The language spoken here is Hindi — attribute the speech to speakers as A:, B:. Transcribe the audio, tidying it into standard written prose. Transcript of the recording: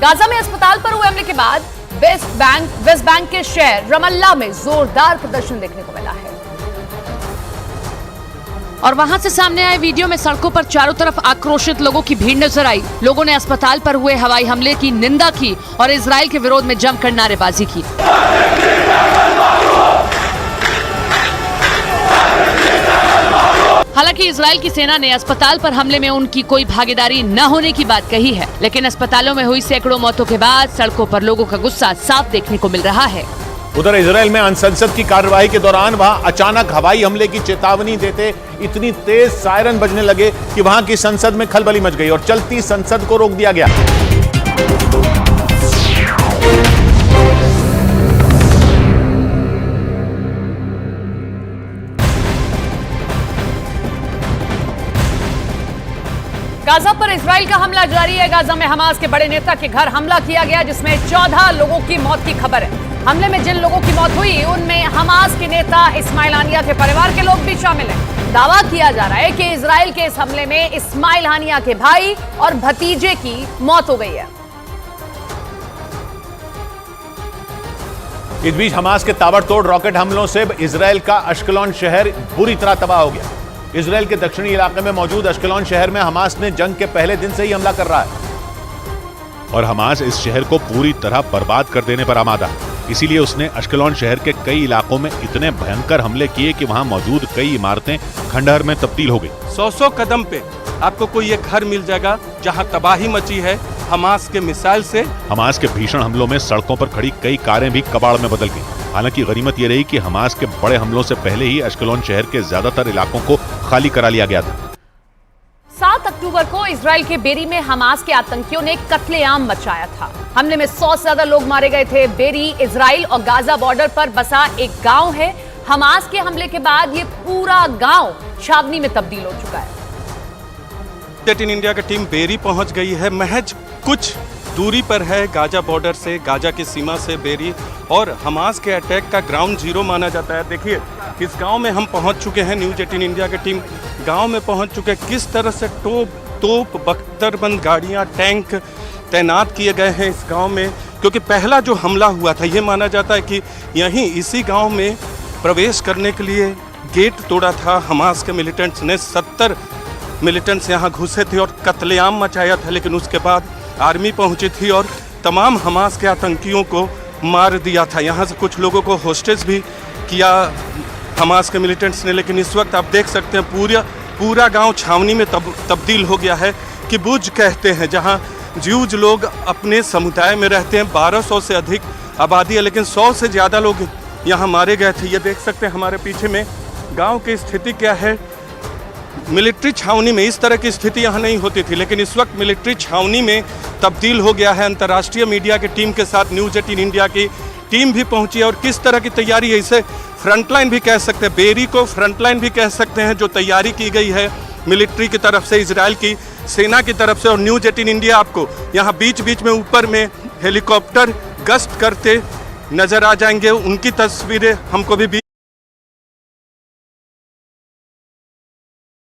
A: गाजा में अस्पताल पर हुए हमले के बाद वेस्ट बैंक के शहर रमल्ला में जोरदार प्रदर्शन देखने को मिला है
B: और वहां से सामने आए वीडियो में सड़कों पर चारों तरफ आक्रोशित लोगों की भीड़ नजर आई। लोगों ने अस्पताल पर हुए हवाई हमले की निंदा की और इजराइल के विरोध में जमकर नारेबाजी की। हालांकि इजराइल की सेना ने अस्पताल पर हमले में उनकी कोई भागीदारी न होने की बात कही है, लेकिन अस्पतालों में हुई सैकड़ों मौतों के बाद सड़कों पर लोगों का गुस्सा साफ देखने को मिल रहा है।
C: उधर इजराइल में संसद की कार्यवाही के दौरान वहां अचानक हवाई हमले की चेतावनी देते इतनी तेज सायरन बजने लगे कि वहां की संसद में खलबली मच गई और चलती संसद को रोक दिया गया।
A: गाजा पर इजराइल का हमला जारी है। गाजा में हमास के बड़े नेता के घर हमला किया गया, जिसमें 14 लोगों की मौत की खबर है। हमले में जिन लोगों की मौत हुई उनमें हमास के नेता इस्माइल हानिया के परिवार के लोग भी शामिल हैं। दावा किया जा रहा है कि इजराइल के इस हमले में इस्माइल हानिया के भाई और भतीजे की मौत हो गई है।
C: इस बीच हमास के ताबड़तोड़ रॉकेट हमलों से इजराइल का अश्कलोन शहर बुरी तरह तबाह हो गया। इजराइल के दक्षिणी इलाके में मौजूद अश्कलोन शहर में हमास ने जंग के पहले दिन से ही हमला कर रहा है और हमास इस शहर को पूरी तरह बर्बाद कर देने पर आमादा है। इसीलिए उसने अश्कलोन शहर के कई इलाकों में इतने भयंकर हमले किए कि वहां मौजूद कई इमारतें खंडहर में तब्दील हो गई।
D: 100 कदम पे आपको कोई एक घर मिल जाएगा जहां तबाही मची है हमास के मिसाइल से।
C: हमास के भीषण हमलों में सड़कों पर खड़ी कई कारें भी कबाड़ में बदल गई। हालांकि गनीमत यह रही कि हमास के बड़े हमलों से पहले ही अश्कलोन शहर के ज्यादातर इलाकों को खाली करा लिया गया था।
A: 7 अक्टूबर को इजराइल के बेरी में हमास के आतंकियों ने कत्लेआम मचाया था। हमले में 100 से ज्यादा लोग मारे गए थे। बेरी इजराइल और गाजा बॉर्डर पर बसा एक गांव है। हमास के हमले के बाद ये पूरा गांव छावनी में तब्दील हो चुका है।
D: न्यूज18 इंडिया की टीम बेरी पहुंच गई है। महज कुछ दूरी पर है गाजा बॉर्डर से, गाजा की सीमा से बेरी, और हमास के अटैक का ग्राउंड जीरो माना जाता है। देखिए इस गांव में हम पहुंच चुके हैं। न्यूज18 इंडिया की टीम गांव में पहुंच चुके हैं। किस तरह से तोप बख्तरबंद गाड़ियां, टैंक तैनात किए गए हैं इस गांव में, क्योंकि पहला जो हमला हुआ था ये माना जाता है कि यहीं इसी गांव में प्रवेश करने के लिए गेट तोड़ा था हमास के मिलिटेंट्स ने। 70 मिलिटेंट्स यहाँ घुसे थे और कत्लेआम मचाया था, लेकिन उसके बाद आर्मी पहुंची थी और तमाम हमास के आतंकियों को मार दिया था। यहाँ से कुछ लोगों को होस्टेज भी किया हमास के मिलिटेंट्स ने। लेकिन इस वक्त आप देख सकते हैं पूरा गांव छावनी में तब्दील हो गया है। किबुज कहते हैं जहां ज्यूज लोग अपने समुदाय में रहते हैं। 1200 से अधिक आबादी है, लेकिन 100 से ज़्यादा लोग यहाँ मारे गए थे। ये देख सकते हैं हमारे पीछे में गांव की स्थिति क्या है। मिलिट्री छावनी में इस तरह की स्थिति यहाँ नहीं होती थी, लेकिन इस वक्त मिलिट्री छावनी में तब्दील हो गया है। अंतर्राष्ट्रीय मीडिया की टीम के साथ न्यूज18 इंडिया की टीम भी पहुंची है और किस तरह की तैयारी है, इसे फ्रंटलाइन भी कह सकते हैं, बेरी को फ्रंटलाइन भी कह सकते हैं, जो तैयारी की गई है मिलिट्री की तरफ से, इजराइल की सेना की तरफ से। और न्यूज18 इंडिया आपको यहाँ बीच बीच में ऊपर में हेलीकॉप्टर गश्त करते नजर आ जाएंगे। उनकी तस्वीरें हमको भी